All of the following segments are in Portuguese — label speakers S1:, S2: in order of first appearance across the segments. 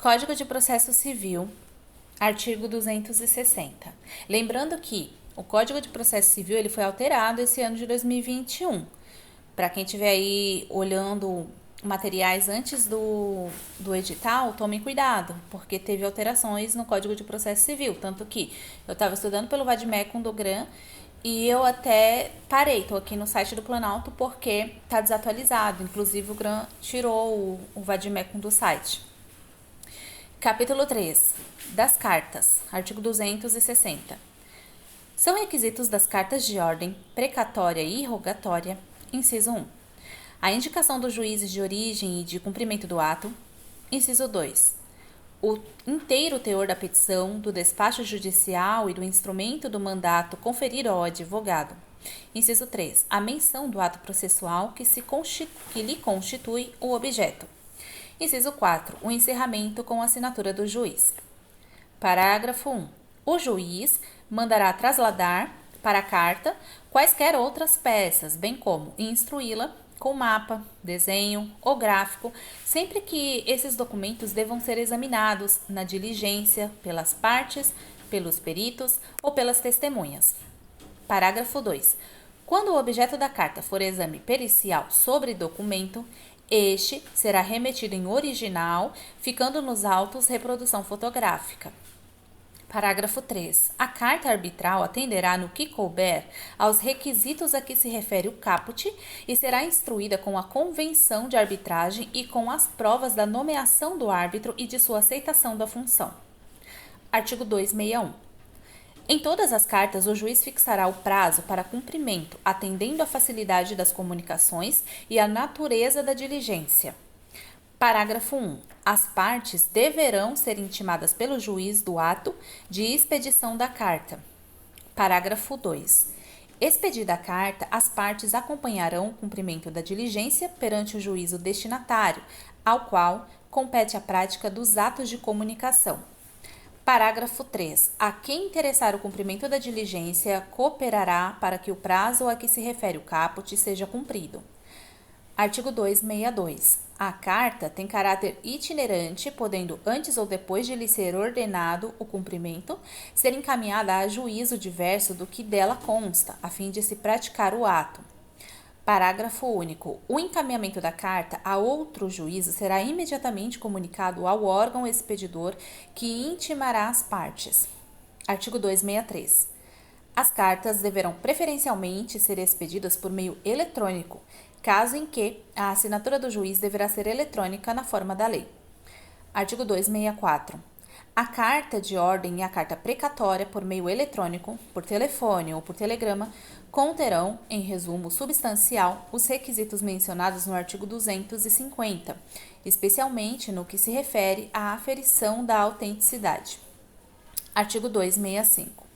S1: Código de Processo Civil, artigo 260. Lembrando que o Código de Processo Civil ele foi alterado esse ano de 2021. Para quem estiver aí olhando materiais antes do edital, tomem cuidado, porque teve alterações no Código de Processo Civil. Tanto que eu estava estudando pelo Vadmecum do GRAN e eu até parei, estou aqui no site do Planalto porque está desatualizado. Inclusive o GRAN tirou o Vadmecum do site. Capítulo 3. Das cartas. Artigo 260. São requisitos das cartas de ordem precatória e rogatória. Inciso 1. A indicação dos juízes de origem e de cumprimento do ato. Inciso 2. O inteiro teor da petição, do despacho judicial e do instrumento do mandato conferido ao advogado. Inciso 3. A menção do ato processual que lhe constitui o objeto. Inciso 4. O encerramento com a assinatura do juiz. Parágrafo 1. O juiz mandará trasladar para a carta quaisquer outras peças, bem como instruí-la com mapa, desenho ou gráfico, sempre que esses documentos devam ser examinados na diligência pelas partes, pelos peritos ou pelas testemunhas. Parágrafo 2. Quando o objeto da carta for exame pericial sobre documento, este será remetido em original, ficando nos autos reprodução fotográfica. Parágrafo 3. A carta arbitral atenderá no que couber aos requisitos a que se refere o caput e será instruída com a convenção de arbitragem e com as provas da nomeação do árbitro e de sua aceitação da função. Artigo 261. Em todas as cartas, o juiz fixará o prazo para cumprimento, atendendo à facilidade das comunicações e à natureza da diligência. Parágrafo 1. As partes deverão ser intimadas pelo juiz do ato de expedição da carta. Parágrafo 2. Expedida a carta, as partes acompanharão o cumprimento da diligência perante o juízo destinatário, ao qual compete a prática dos atos de comunicação. Parágrafo 3. A quem interessar o cumprimento da diligência cooperará para que o prazo a que se refere o caput seja cumprido. Artigo 262. A carta tem caráter itinerante, podendo, antes ou depois de lhe ser ordenado o cumprimento, ser encaminhada a juízo diverso do que dela consta, a fim de se praticar o ato. Parágrafo único. O encaminhamento da carta a outro juízo será imediatamente comunicado ao órgão expedidor que intimará as partes. Artigo 263. As cartas deverão preferencialmente ser expedidas por meio eletrônico, caso em que a assinatura do juiz deverá ser eletrônica na forma da lei. Artigo 264. A carta de ordem e a carta precatória por meio eletrônico, por telefone ou por telegrama, conterão, em resumo substancial, os requisitos mencionados no artigo 250, especialmente no que se refere à aferição da autenticidade. Artigo 265.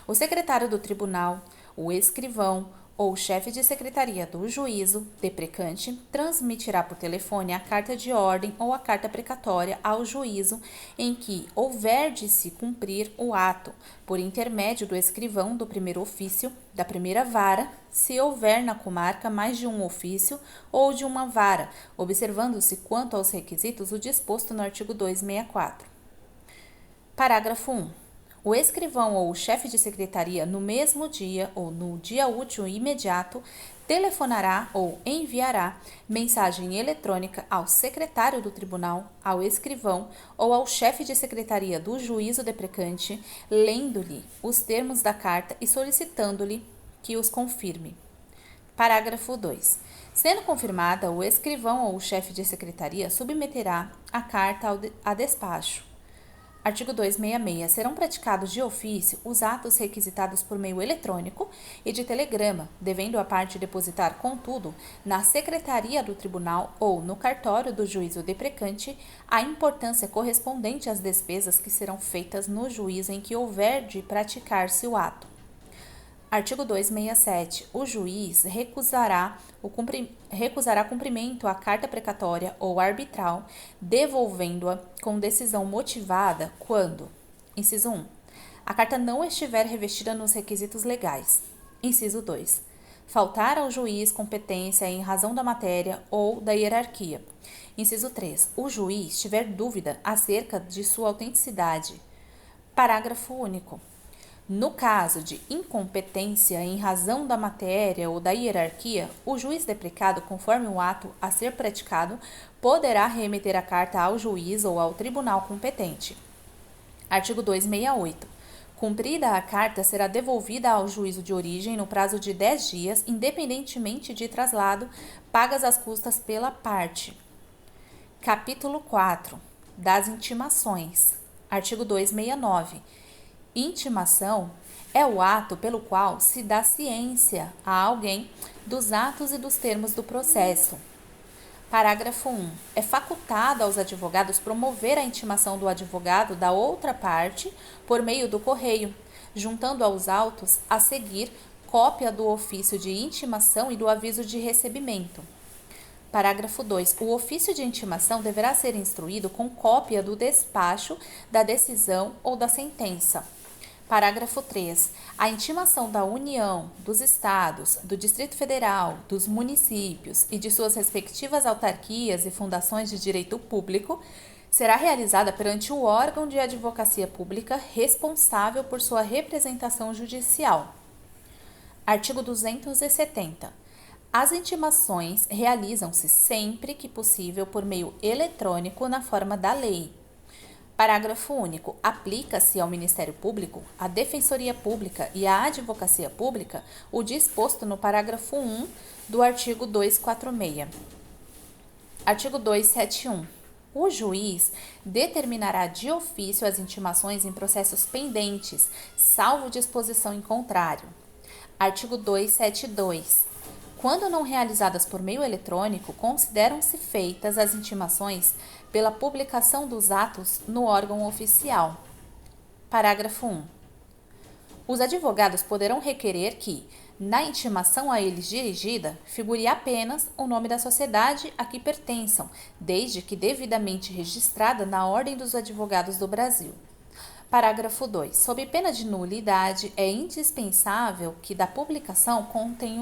S1: O secretário do tribunal, o escrivão ou chefe de secretaria do juízo deprecante transmitirá por telefone a carta de ordem ou a carta precatória ao juízo em que houver de se cumprir o ato, por intermédio do escrivão do primeiro ofício, da primeira vara, se houver na comarca mais de um ofício ou de uma vara, observando-se quanto aos requisitos o disposto no artigo 264. Parágrafo 1. O escrivão ou o chefe de secretaria, no mesmo dia ou no dia útil imediato, telefonará ou enviará mensagem eletrônica ao secretário do tribunal, ao escrivão ou ao chefe de secretaria do juízo deprecante, lendo-lhe os termos da carta e solicitando-lhe que os confirme. Parágrafo 2. Sendo confirmada, o escrivão ou o chefe de secretaria submeterá a carta a despacho. Artigo 266. Serão praticados de ofício os atos requisitados por meio eletrônico e de telegrama, devendo a parte depositar, contudo, na secretaria do tribunal ou no cartório do juízo deprecante a importância correspondente às despesas que serão feitas no juízo em que houver de praticar-se o ato. Artigo 267. O juiz recusará cumprimento à carta precatória ou arbitral, devolvendo-a com decisão motivada quando: inciso 1. A carta não estiver revestida nos requisitos legais. Inciso 2. faltar ao juiz competência em razão da matéria ou da hierarquia. Inciso 3. O juiz tiver dúvida acerca de sua autenticidade. Parágrafo único. No caso de incompetência em razão da matéria ou da hierarquia, o juiz deprecado, conforme o ato a ser praticado, poderá remeter a carta ao juiz ou ao tribunal competente. Artigo 268. Cumprida a carta, será devolvida ao juízo de origem no prazo de 10 dias, independentemente de traslado, pagas as custas pela parte. Capítulo 4. Das intimações. Artigo 269. Intimação é o ato pelo qual se dá ciência a alguém dos atos e dos termos do processo. Parágrafo 1. É facultado aos advogados promover a intimação do advogado da outra parte por meio do correio, juntando aos autos a seguir cópia do ofício de intimação e do aviso de recebimento. Parágrafo 2. O ofício de intimação deverá ser instruído com cópia do despacho, da decisão ou da sentença. Parágrafo 3. A intimação da União, dos Estados, do Distrito Federal, dos municípios e de suas respectivas autarquias e fundações de direito público será realizada perante o órgão de advocacia pública responsável por sua representação judicial. Artigo 270. As intimações realizam-se sempre que possível por meio eletrônico na forma da lei. Parágrafo único. Aplica-se ao Ministério Público, à Defensoria Pública e à Advocacia Pública o disposto no parágrafo 1 do artigo 246. Artigo 271. O juiz determinará de ofício as intimações em processos pendentes, salvo disposição em contrário. Artigo 272. Quando não realizadas por meio eletrônico, consideram-se feitas as intimações pela publicação dos atos no órgão oficial. Parágrafo 1. Os advogados poderão requerer que, na intimação a eles dirigida, figure apenas o nome da sociedade a que pertençam, desde que devidamente registrada na Ordem dos Advogados do Brasil. Parágrafo 2. Sob pena de nulidade, é indispensável que da publicação constem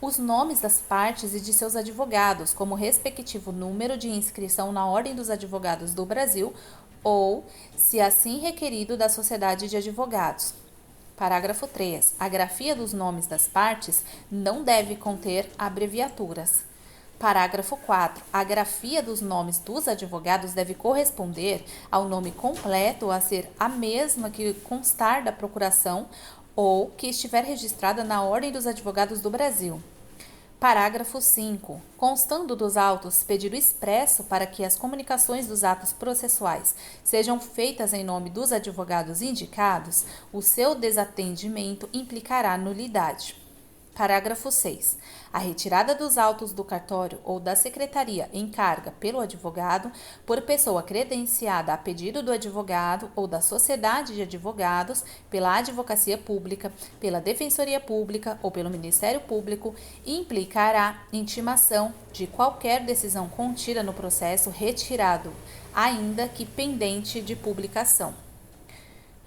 S1: os nomes das partes e de seus advogados, como respectivo número de inscrição na Ordem dos Advogados do Brasil ou, se assim requerido, da Sociedade de Advogados. Parágrafo 3. A grafia dos nomes das partes não deve conter abreviaturas. Parágrafo 4. A grafia dos nomes dos advogados deve corresponder ao nome completo a ser a mesma que constar da procuração ou que estiver registrada na Ordem dos Advogados do Brasil. Parágrafo 5. Constando dos autos pedido expresso para que as comunicações dos atos processuais sejam feitas em nome dos advogados indicados, o seu desatendimento implicará nulidade. Parágrafo 6. A retirada dos autos do cartório ou da secretaria em carga pelo advogado, por pessoa credenciada a pedido do advogado ou da sociedade de advogados, pela advocacia pública, pela defensoria pública ou pelo Ministério Público, implicará intimação de qualquer decisão contida no processo retirado, ainda que pendente de publicação.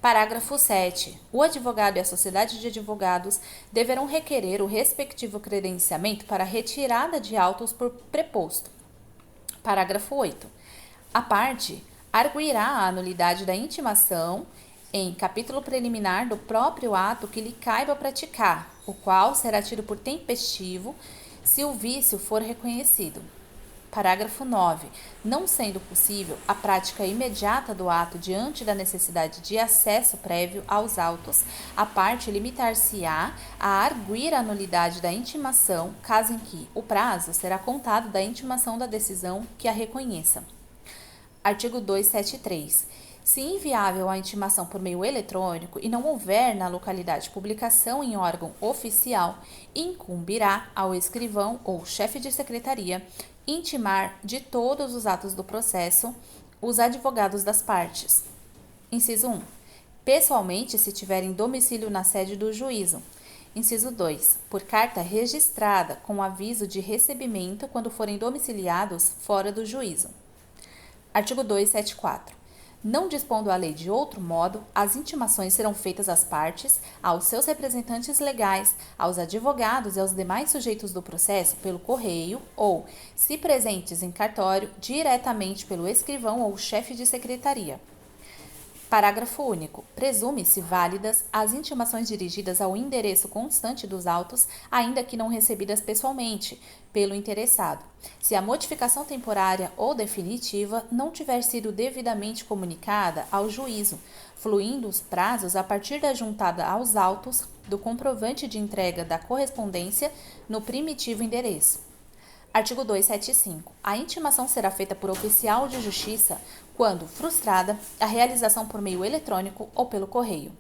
S1: Parágrafo 7. O advogado e a sociedade de advogados deverão requerer o respectivo credenciamento para retirada de autos por preposto. Parágrafo 8. A parte arguirá a nulidade da intimação em capítulo preliminar do próprio ato que lhe caiba praticar, o qual será tido por tempestivo se o vício for reconhecido. Parágrafo 9. Não sendo possível a prática imediata do ato diante da necessidade de acesso prévio aos autos, a parte limitar-se-á a arguir a nulidade da intimação, caso em que o prazo será contado da intimação da decisão que a reconheça. Artigo 273. Se inviável a intimação por meio eletrônico e não houver na localidade publicação em órgão oficial, incumbirá ao escrivão ou chefe de secretaria intimar de todos os atos do processo os advogados das partes. Inciso 1. Pessoalmente, se tiverem domicílio na sede do juízo. Inciso 2. Por carta registrada com aviso de recebimento quando forem domiciliados fora do juízo. Artigo 274. Não dispondo a lei de outro modo, as intimações serão feitas às partes, aos seus representantes legais, aos advogados e aos demais sujeitos do processo pelo correio ou, se presentes em cartório, diretamente pelo escrivão ou chefe de secretaria. Parágrafo único. Presume-se válidas as intimações dirigidas ao endereço constante dos autos, ainda que não recebidas pessoalmente, pelo interessado, se a modificação temporária ou definitiva não tiver sido devidamente comunicada ao juízo, fluindo os prazos a partir da juntada aos autos do comprovante de entrega da correspondência no primitivo endereço. Artigo 275. A intimação será feita por oficial de justiça quando frustrada a realização por meio eletrônico ou pelo correio.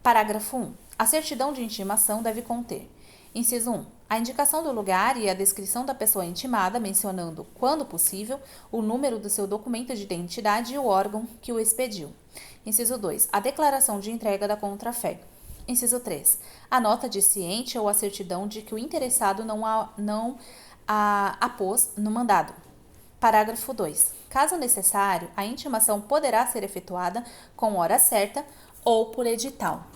S1: Parágrafo 1. A certidão de intimação deve conter: inciso 1. A indicação do lugar e a descrição da pessoa intimada, mencionando, quando possível, o número do seu documento de identidade e o órgão que o expediu. Inciso 2. A declaração de entrega da contrafé. Inciso 3. A nota de ciente ou a certidão de que o interessado não a após no mandado. Parágrafo 2. Caso necessário, a intimação poderá ser efetuada com hora certa ou por edital.